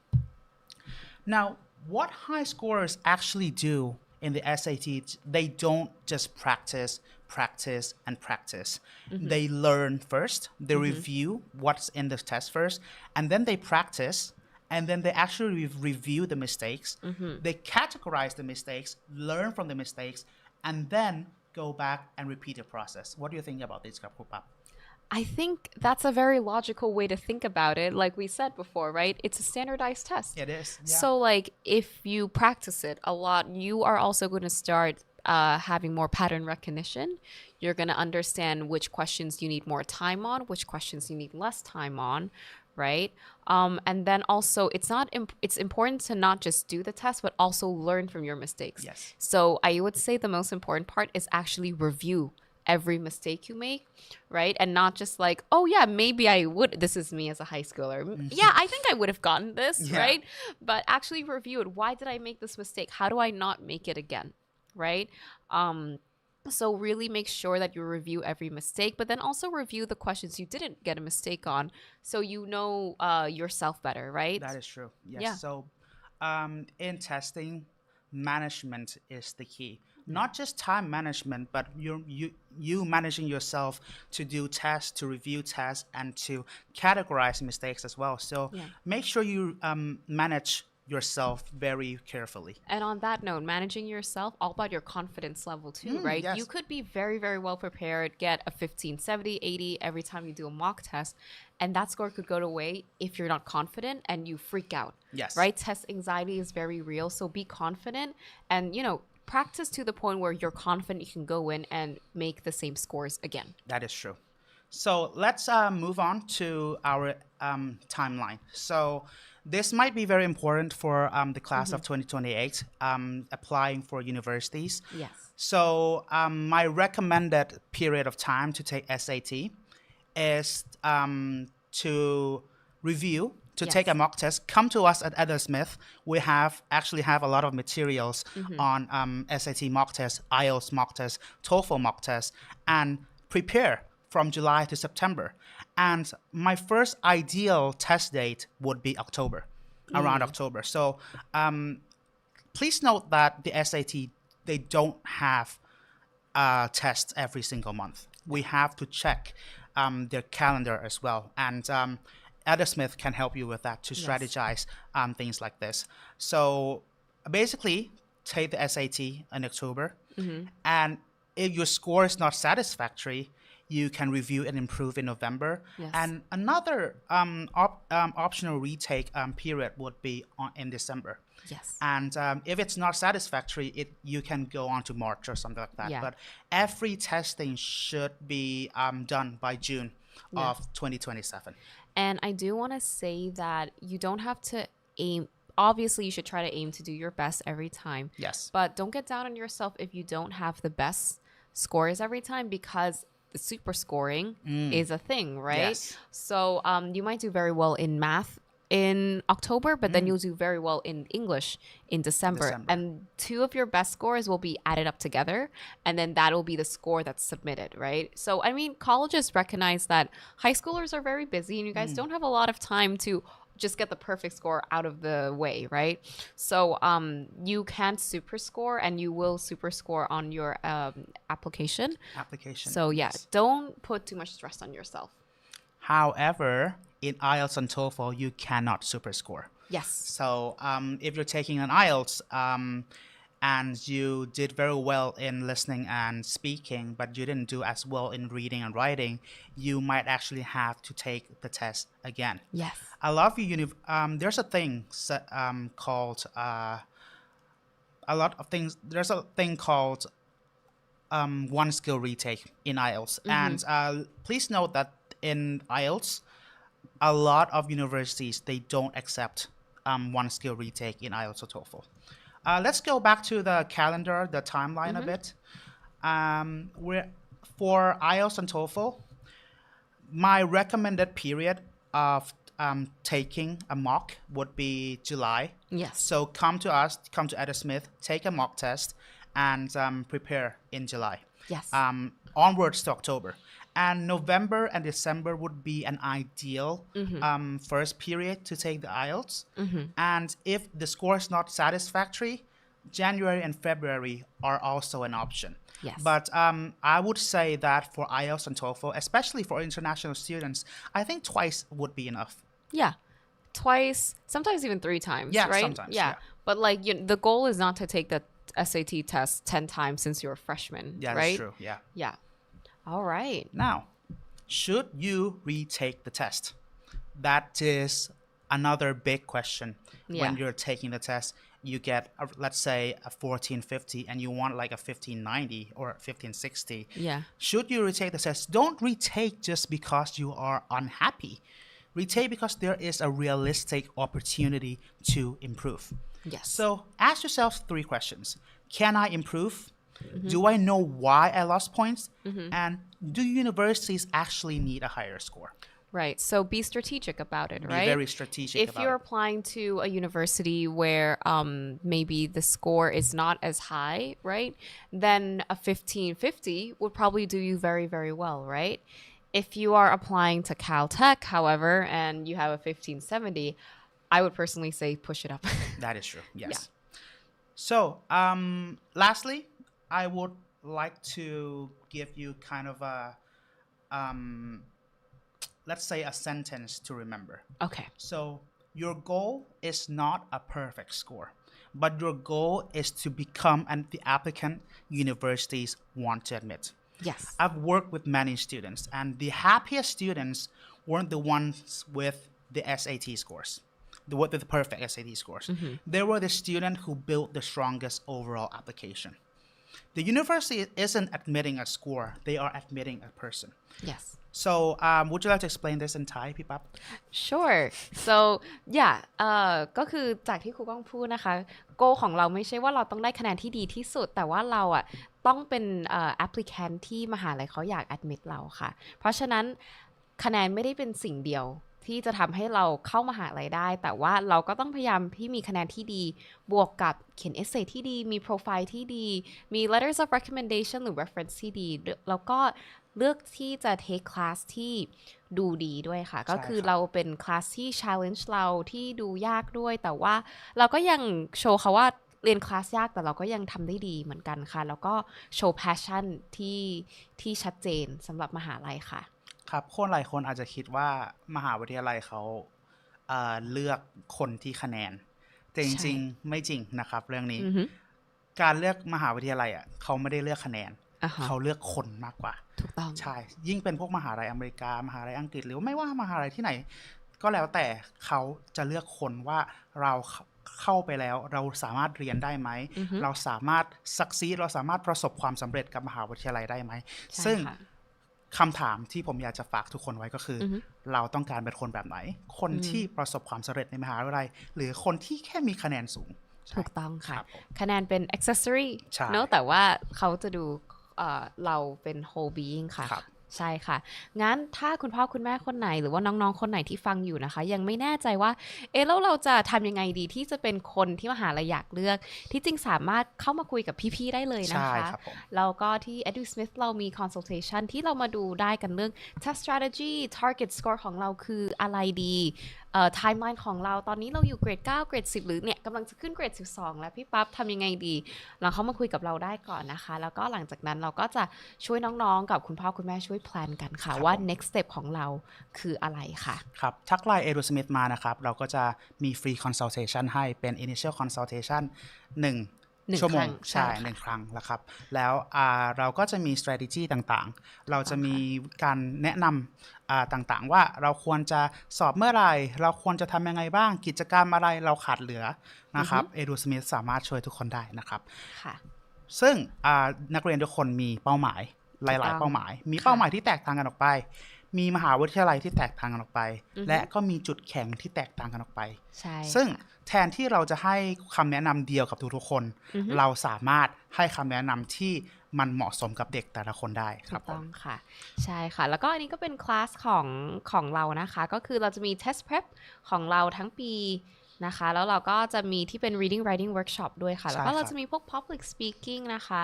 Now, what high scorers actually do in the SAT, they don't just practice. They learn first, they review what's in the test first, and then they practice, and then they actually review the mistakes. They categorize the mistakes, learn from the mistakes, and then go back and repeat the process. What do you think about this, Kapupap? I think that's a very logical way to think about it. Like we said before, right? It's a standardized test. It is. Yeah. So like if you practice it a lot, you are also going to start having more pattern recognition. You're going to understand which questions you need more time on, which questions you need less time on, right? And then also it's important to not just do the test, but also learn from your mistakes. Yes. So I would say the most important part is actually review every mistake you make, right? And not just like, oh yeah, maybe I would, this is me as a high schooler. Yeah, I think I would have gotten this, right? But actually review it. Why did I make this mistake? How do I not make it again, right? So really make sure that you review every mistake, but then also review the questions you didn't get a mistake on, so you know yourself better, right? That is true. Yes. Yeah. So in testing, management is the key. Not just time management, but you managing yourself to do tests, to review tests, and to categorize mistakes as well. So make sure you manage yourself very carefully. And on that note, managing yourself, all about your confidence level too, right? Yes. You could be very, very well prepared, get a 15, 70, 80 every time you do a mock test, and that score could go away if you're not confident and you freak out. Yes. Right? Test anxiety is very real, so be confident and, practice to the point where you're confident you can go in and make the same scores again. That is true. So let's move on to our timeline. So this might be very important for the class of 2028 applying for universities. Yes. So my recommended period of time to take SAT is to review, to take a mock test. Come to us at Adam Smith. We actually have a lot of materials on SAT mock test, IELTS mock test, TOEFL mock test, and prepare from July to September. And my first ideal test date would be October, around October. So please note that the SAT, they don't have tests every single month. We have to check their calendar as well. And Ada Smith can help you with that to strategize things like this. So basically, take the SAT in October. And if your score is not satisfactory, you can review and improve in November. And another optional retake period would be in December. And if it's not satisfactory, you can go on to March or something like that. But every testing should be done by June of 2027. And I do want to say that you don't have to aim. Obviously, you should try to aim to do your best every time. But don't get down on yourself if you don't have the best scores every time, because the super scoring is a thing, right? So you might do very well in math in October, but then you'll do very well in English in December. And two of your best scores will be added up together, and then that'll be the score that's submitted, right? So, I mean, colleges recognize that high schoolers are very busy and you guys don't have a lot of time to just get the perfect score out of the way, right? So you can super score, and you will super score on your application. So don't put too much stress on yourself. However, in IELTS and TOEFL, you cannot super score. So if you're taking an IELTS and you did very well in listening and speaking, but you didn't do as well in reading and writing, you might actually have to take the test again. A lot of there's a thing called there's a thing called one skill retake in IELTS. And please note that in IELTS, a lot of universities, they don't accept one skill retake in IELTS or TOEFL. Let's go back to the calendar, the timeline a bit. For IELTS and TOEFL, my recommended period of taking a mock would be July. So come to us, come to Ada Smith, take a mock test, and prepare in July. Onwards to October. And November and December would be an ideal first period to take the IELTS. And if the score is not satisfactory, January and February are also an option. But I would say that for IELTS and TOEFL, especially for international students, I think twice would be enough. Twice, sometimes even 3 times, right? Sometimes, But like the goal is not to take the SAT test 10 times since you're a freshman, right? That's true, All right. Now, should you retake the test? That is another big question. When you're taking the test, you get, let's say, a 1450 and you want like a 1590 or 1560. Should you retake the test? Don't retake just because you are unhappy. Retake because there is a realistic opportunity to improve. So ask yourself 3 questions. Can I improve? Do I know why I lost points? And do universities actually need a higher score? Right. So be strategic about it, right? Be very strategic if you're applying to a university where maybe the score is not as high, right? Then a 1550 would probably do you very, very well, right? If you are applying to Caltech, however, and you have a 1570, I would personally say push it up. That is true. So, lastly, I would like to give you kind of a, let's say, a sentence to remember. So your goal is not a perfect score, but your goal is to become the applicant universities want to admit. I've worked with many students, and the happiest students weren't the ones with the SAT scores, with the perfect SAT scores. They were the student who built the strongest overall application. The university isn't admitting a score, they are admitting a person. So would you like to explain this in Thai, พี่ปั๊บ Sure. So yeah ก็คือจากที่ครูก้องพูดนะคะ goal ของเราไม่ใช่ว่าเราต้องได้คะแนนที่ดีที่สุดแต่ว่าเราต้องเป็นapplicant ที่มหาลัยเขาอยาก admit เราค่ะเพราะฉะนั้นคะแนนไม่ได้เป็นสิ่งเดียวที่จะทำให้เราเข้ามหาลัยได้แต่ว่าเราก็ต้องพยายามที่มีคะแนนที่ดีบวกกับเขียน essay ที่ดีมี profile ที่ดีมี letters of recommendation หรือ reference ที่ดีแล้วก็เลือกที่จะ take class ที่ดูดีด้วยค่ะก็คือเราเป็นคลาสที่ challenge เราที่ดูยากด้วยแต่ว่าเราก็ยังโชว์เขาว่า เรียนคลาสยากแต่เราก็ยังทำได้ดีเหมือนกันค่ะแล้วก็โชว์ passion ที่ชัดเจนสำหรับมหาลัยค่ะครับคนหลายคนอาจจะคิดว่ามหาวิทยาลัยเขาเลือกคนที่คะแนนแต่จริงๆไม่จริงนะครับเรื่องนี้การเลือกมหาวิทยาลัยเขาไม่ได้เลือกคะแนนเขาเลือกคนมากกว่าถูกต้องใช่ยิ่งเป็นพวกมหาลัยอเมริกามหาลัยอังกฤษหรือไม่ว่ามหาลัยที่ไหนก็แล้วแต่เขาจะเลือกคนว่าเราเข้าไปแล้วเราสามารถเรียนได้ไหมเราสามารถซักซีดเราสามารถประสบความสำเร็จกับมหาวิทยาลัยได้ไหมซึ่งคำถามที่ผมอยากจะฝากทุกคนไว้ก็คือเราต้องการเป็นคนแบบไหนคนที่ประสบความสำเร็จในมหาวิทยาลัยหรือคนที่แค่มีคะแนนสูงถูกต้องค่ะคะแนนเป็น accessory เนอะแต่ว่าเขาจะดูเราเป็น whole being ค่ะใช่ค่ะงั้นถ้าคุณพ่อคุณแม่คนไหนหรือว่าน้องๆคนไหนที่ฟังอยู่นะคะยังไม่แน่ใจว่าแล้วเราจะทำยังไงดีที่จะเป็นคนที่มหาลัยอยากเลือกที่จริงสามารถเข้ามาคุยกับพี่ๆได้เลยนะคะแล้วก็ที่ Edu Smith เรามี consultation ที่เรามาดูได้กันเรื่อง test strategy target score ของเราคืออะไรดีtimeline ของเราตอนนี้เราอยู่เกรด9เกรด10หรือเนี่ยกำลังจะขึ้นเกรด12แล้วพี่ปั๊บทำยังไงดีลองเข้ามาคุยกับเราได้ก่อนนะคะแล้วก็หลังจากนั้นเราก็จะช่วยน้องๆกับคุณพ่อคุณแม่ช่วยแพลนกันค่ะว่า next step ของเราคืออะไรค่ะครับทักไลน์ Edu Smith มานะครับเราก็จะมี free consultation ให้เป็น initial consultation 1 ชั่วโมงใช่1 ครั้งแล้วครับแล้วเราก็จะมี strategy ต่างๆเราจะมีการแนะนำต่างๆว่าเราควรจะสอบเมื่อไหร่เราควรจะทำยังไงบ้างกิจกรรมอะไรเราขาดเหลือนะครับ Edu Smith สามารถช่วยทุกคนได้นะครับซึ่งนักเรียนทุกคนมีเป้าหมายหลายๆเป้าหมายมีเป้าหมายที่แตกต่างกันออกไปมีมหาวิทยาลัยที่แตกต่างกันออกไปและก็มีจุดแข็งที่แตกต่างกันออกไปซึ่งแทนที่เราจะให้คำแนะนำเดียวกับทุกๆคนเราสามารถให้คำแนะนำที่มันเหมาะสมกับเด็กแต่ละคนได้ครับต้องค่ะใช่ค่ะแล้วก็อันนี้ก็เป็นคลาสของเรานะคะก็คือเราจะมี test prep ของเราทั้งปีนะคะแล้วเราก็จะมีที่เป็น reading writing workshop ด้วยค่ะแล้วก็เราจะมีพวก public speaking นะคะ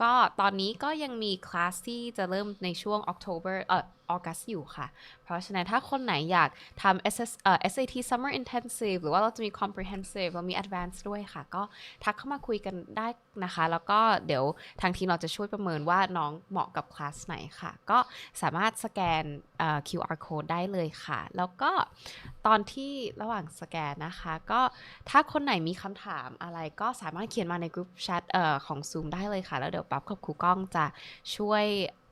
ก็ตอนนี้ก็ยังมีคลาสที่จะเริ่มในช่วง October ออกัสอยู่ค่ะเพราะฉะนั้นถ้าคนไหนอยากทำSAT Summer Intensive หรือว่าเราจะมี Comprehensive เรามี Advanced ด้วยค่ะก็ทักเข้ามาคุยกันได้นะคะแล้วก็เดี๋ยวทางทีมเราจะช่วยประเมินว่าน้องเหมาะกับคลาสไหนค่ะก็สามารถสแกนQR code ได้เลยค่ะแล้วก็ตอนที่ระหว่างสแกนนะคะก็ถ้าคนไหนมีคำถามอะไรก็สามารถเขียนมาในกลุ่มแชทของ Zoom ได้เลยค่ะแล้วเดี๋ยวปั๊บกับครูก้องจะช่วย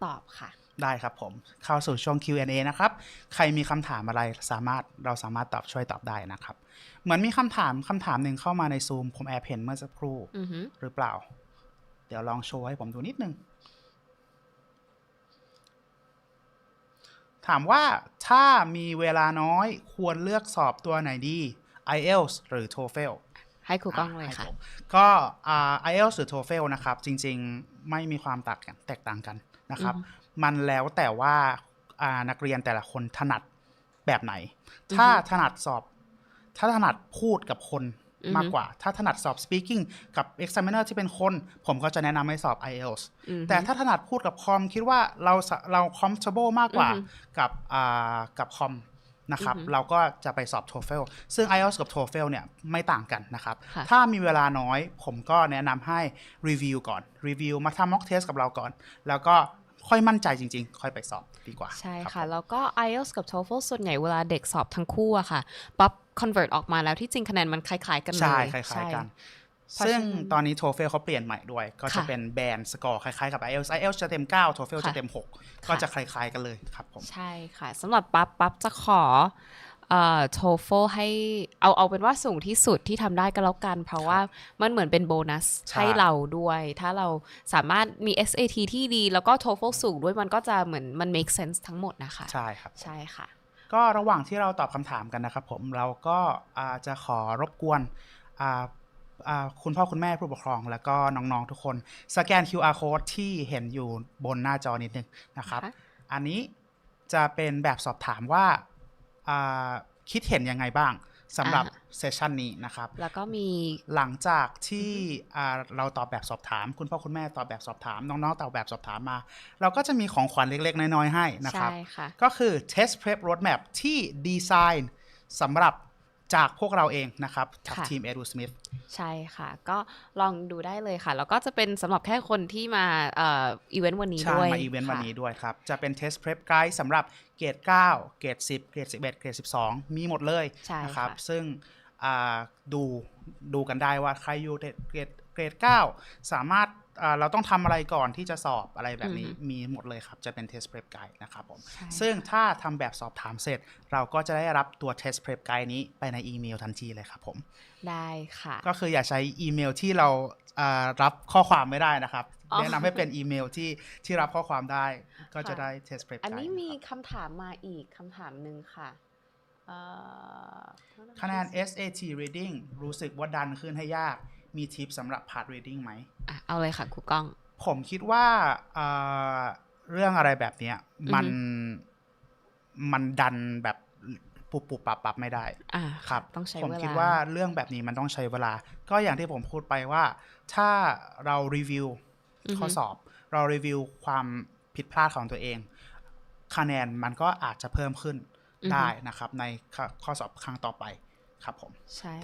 ตอบค่ะได้ครับผมเข้าสู่ช่วง Q&A นะครับใครมีคำถามอะไรเราสามารถช่วยตอบได้นะครับเหมือนมีคำถามหนึ่งเข้ามาใน Zoom ผมแอบเห็นเมื่อสักครู่หรือเปล่าเดี๋ยวลองโชว์ให้ผมดูนิดนึงถามว่าถ้ามีเวลาน้อยควรเลือกสอบตัวไหนดี IELTS หรือ TOEFL ให้ครูก้องเลยค่ะก็IELTS หรือ TOEFL นะครับจริงๆไม่มีความแตกต่างกันนะครับมันแล้วแต่ว่านักเรียนแต่ละคนถนัดแบบไหนถ้าถนัดพูดกับคนมากกว่าถ้าถนัดสอบ speaking กับ examiner ที่เป็นคนผมก็จะแนะนำให้สอบ IELTS แต่ถ้าถนัดพูดกับคอมคิดว่าเรา comfortable มากกว่ากับคอมนะครับเราก็จะไปสอบ TOEFL ซึ่ง IELTS กับ TOEFL เนี่ยไม่ต่างกันนะครับถ้ามีเวลาน้อยผมก็แนะนำให้รีวิวก่อนมาทำ mock test กับเราก่อนแล้วก็ค่อยมั่นใจจริงๆค่อยไปสอบดีกว่าใช่ค่ะแล้วก็ IELTS กับ TOEFL ส่วนใหญ่เวลาเด็กสอบทั้งคู่อะค่ะปั๊บ convert ออกมาแล้วที่จริงคะแนนมันคล้ายๆกันเลยใช่คล้ายๆกันซึ่งตอนนี้ TOEFL เขาเปลี่ยนใหม่ด้วยก็จะเป็นแบนสกอร์คล้ายๆกับ IELTS จะเต็ม9 TOEFL จะเต็ม6ก็จะคล้ายๆกันเลยครับผมใช่ค่ะสำหรับปั๊บจะขอTOEFL ให้เอาเป็นว่าสูงที่สุดที่ทำได้ก็แล้วกันเพราะว่ามันเหมือนเป็นโบนัสให้เราด้วยถ้าเราสามารถมี SAT ที่ดีแล้วก็ TOEFL สูงด้วยมันก็จะเหมือนมัน make sense ทั้งหมดนะคะใช่ครับใช่ค่ะก็ระหว่างที่เราตอบคำถามกันนะครับผมเราก็จะขอรบกวนคุณพ่อคุณแม่ผู้ปกครองแล้วก็น้องๆทุกคนสแกน QR code ที่เห็นอยู่บนหน้าจอนิดนึงนะครับอันนี้จะเป็นแบบสอบถามว่าคิดเห็นยังไงบ้างสำหรับเซสชันนี้นะครับแล้วก็มีหลังจากที่เราตอบแบบสอบถามคุณพ่อคุณแม่ตอบแบบสอบถามน้องๆตอบแบบสอบถามมาเราก็จะมีของขวัญเล็กๆน้อยๆให้นะครับก็คือ Test Prep Roadmap ที่ดีไซน์สำหรับ จากพวกเราเองนะครับจาก ค่ะ ทีม Edu Smith ใช่ค่ะก็ลองดูได้เลยค่ะแล้วก็จะเป็นสำหรับแค่คนที่มาอีเวนต์วันนี้ ใช่ ด้วย มาอีเวนต์ ค่ะ วันนี้ด้วยครับจะเป็น Test Prep Guide สำหรับเกรด9เกรด10เกรด11เกรด12มีหมดเลย ใช่ นะครับ ค่ะ ซึ่งดูกันได้ว่าใครอยู่เกรด9สามารถเราต้องทำอะไรก่อนที่จะสอบอะไรแบบนี้มีหมดเลยครับจะเป็น Test Prep Guide นะครับผมซึ่งถ้าทำแบบสอบถามเสร็จเราก็จะได้รับตัว Test Prep Guide นี้ไปในอีเมลทันทีเลยครับผมได้ค่ะก็คืออย่าใช้อีเมลที่เรารับข้อความไม่ได้นะครับแนะนำให้เป็นอีเมลที่รับข้อความได้ก็จะได้ Test Prep Guide อันนี้มีคำถามมาอีกคำถามหนึ่งค่ะคะแนน SAT Reading รู้สึกว่าดันขึ้นให้ยากมีทิปสำหรับ Part Reading ไหมเอาเลยค่ะครูก้องผมคิดว่าเรื่องอะไรแบบนี้มันดันแบบปุบปับไม่ได้ครับต้องใช้เวลาผมคิดว่าเรื่องแบบนี้มันต้องใช้เวลาก็อย่างที่ผมพูดไปว่าถ้าเรารีวิวข้อสอบเรารีวิวความผิดพลาดของตัวเองคะแนนมันก็อาจจะเพิ่มขึ้นได้นะครับในข้อสอบครั้งต่อไปครับผม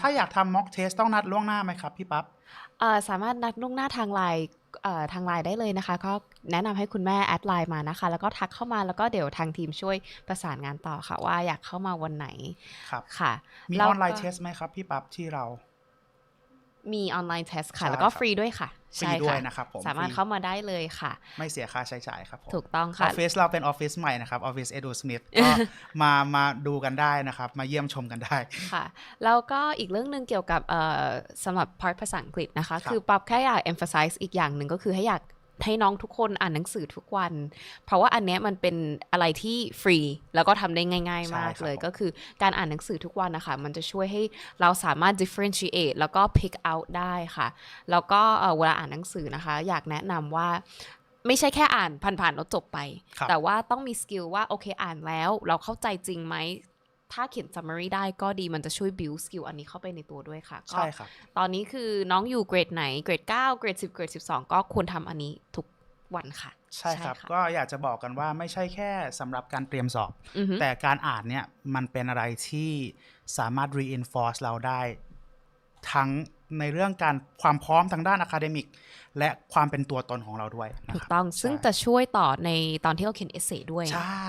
ถ้าอยากทำ mock test ต้องนัดล่วงหน้าไหมครับพี่ปั๊บสามารถนัดล่วงหน้าทางไลน์ได้เลยนะคะก็แนะนำให้คุณแม่แอดไลน์มานะคะแล้วก็ทักเข้ามาแล้วก็เดี๋ยวทางทีมช่วยประสานงานต่อค่ะว่าอยากเข้ามาวันไหนครับค่ะมีออนไลน์เทสไหมครับพี่ปั๊บที่เรามีออนไลน์เทสค่ะแล้วก็ฟรีด้วยค่ะฟรีด้วยนะครับผมสามารถเข้ามาได้เลยค่ะไม่เสียค่าใช้จ่ายครับผมถูกต้องค่ะออฟฟิศเราเป็นออฟฟิศใหม่นะครับออฟฟิศ Edu Smith ก็มาดูกันได้นะครับมาเยี่ยมชมกันได้ค่ะแล้วก็อีกเรื่องนึงเกี่ยวกับสำหรับพาร์ทภาษาอังกฤษนะคะคือปั๊บแค่อยาก emphasize อีกอย่างหนึ่งก็คือให้อยากให้น้องทุกคนอ่านหนังสือทุกวันเพราะว่าอันเนี้ยมันเป็นอะไรที่ฟรีแล้วก็ทำได้ง่ายๆมากเลยก็คือการอ่านหนังสือทุกวันนะคะมันจะช่วยให้เราสามารถ differentiate แล้วก็ pick out ได้ค่ะแล้วก็เวลาอ่านหนังสือนะคะอยากแนะนำว่าไม่ใช่แค่อ่านผ่านๆแล้วจบไปแต่ว่าต้องมีสกิลว่าโอเคอ่านแล้วเราเข้าใจจริงไหมถ้าเขียน summary ได้ก็ดีมันจะช่วย build skill อันนี้เข้าไปในตัวด้วยค่ะใช่ครับตอนนี้คือน้องอยู่เกรดไหนเกรด9เกรด10เกรด12ก็ควรทำอันนี้ทุกวันค่ะใช่ครับก็อยากจะบอกกันว่าไม่ใช่แค่สำหรับการเตรียมสอบแต่การอ่านเนี่ยมันเป็นอะไรที่สามารถ reinforce เราได้ทั้งในเรื่องการความพร้อมทางด้าน academic และความเป็นตัวตนของเราด้วยถูกต้องซึ่งจะช่วยต่อในตอนที่เราเขียน essay ด้วยใช่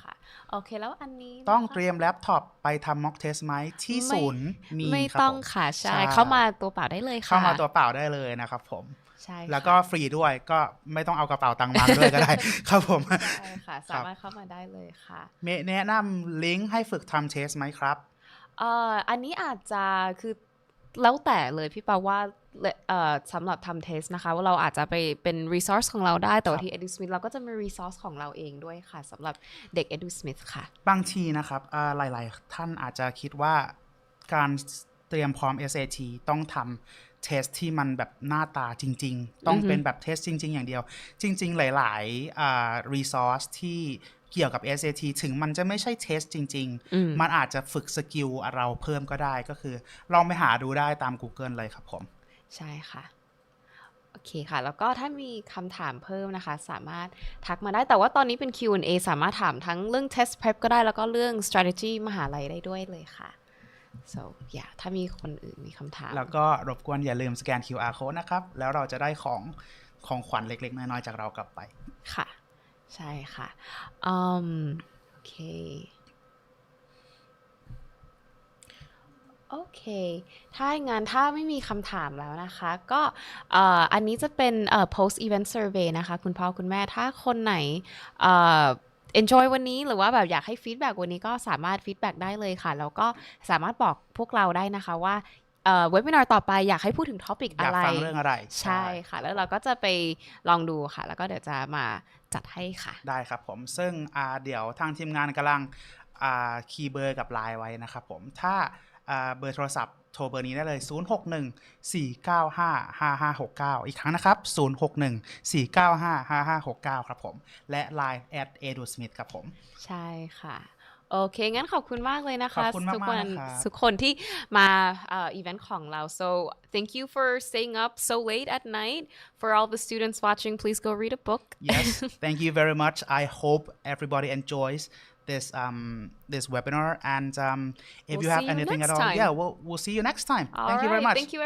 ค่ะโอเคแล้วอันนี้ต้องเตรียมแล็ปท็อปไปทำ mock test ไหมที่ศูนย์มีไม่ต้องค่ะใช่เข้ามาตัวเปล่าได้เลยค่ะเข้ามาตัวเปล่าได้เลยนะครับผมใช่แล้วก็ฟรีด้วยก็ไม่ต้องเอากระเป๋าตังค์มาด้วยก็ได้ครับผมใช่ค่ะสามารถเข้ามาได้เลยค่ะแนะนำลิงก์ให้ฝึกทำเทสไหมครับอันนี้อาจจะคือแล้วแต่เลยพี่ปาว่าสำหรับทำเทสนะคะว่าเราอาจจะไปเป็น resource ของเราได้แต่ว่าที่ Edu Smith เราก็จะมี resource ของเราเองด้วยค่ะสำหรับเด็ก Edu Smith ค่ะบางทีนะครับหลายๆท่านอาจจะคิดว่าการเตรียมพร้อม SAT ต้องทำเทสที่มันแบบหน้าตาจริงๆต้องเป็นแบบเทสจริงๆอย่างเดียวจริงๆหลายๆresource ที่เกี่ยวกับ SAT ถึงมันจะไม่ใช่เทสจริงๆมันอาจจะฝึกสกิลเราเพิ่มก็ได้ก็คือลองไปหาดูได้ตาม Google เลยครับผมใช่ค่ะโอเคค่ะแล้วก็ถ้ามีคำถามเพิ่มนะคะสามารถทักมาได้แต่ว่าตอนนี้เป็น Q&A สามารถถามทั้งเรื่อง test prep ก็ได้แล้วก็เรื่อง strategy มหาลัยได้ด้วยเลยค่ะ so yeah ถ้ามีคนอื่นมีคำถามแล้วก็รบกวนอย่าลืมสแกน QR code นะครับแล้วเราจะได้ของขวัญเล็กๆน้อยๆจากเรากลับไปค่ะใช่ค่ะโอเคโอเคถ้าอย่างนั้นถ้าไม่มีคำถามแล้วนะคะก็อันนี้จะเป็นpost event survey นะคะคุณพ่อคุณแม่ถ้าคนไหนenjoy วันนี้หรือว่าแบบอยากให้ฟีดแบ็กวันนี้ก็สามารถฟีดแบ็กได้เลยค่ะแล้วก็สามารถบอกพวกเราได้นะคะว่าเว็บวินาร์ต่อไปอยากให้พูดถึงท็อปิกอะไรอยากฟังเรื่องอะไรใช่ค่ะแล้วเราก็จะไปลองดูค่ะแล้วก็เดี๋ยวจะมาจัดให้ค่ะได้ครับผมซึ่งเดี๋ยวทางทีมงานกำลังคีย์เบอร์กับไลน์ไว้นะครับผมถ้าเบอร์โทรศัพท์โทรเบอร์นี้ได้เลย0614955569อีกครั้งนะครับ0614955569ครับผมและ Line @edusmith ครับผมใช่ค่ะโอเคงั้นขอบคุณมากเลยนะคะทุกคนที่มาอีเวนต์ของเรา so thank you for staying up so late at night for all the students watching please go read a book yes thank you very much I hope everybody enjoys this webinar. And if We'll you have see you anything at next all, time. yeah, we'll see you next time. All Thank you very right. much. Thank you,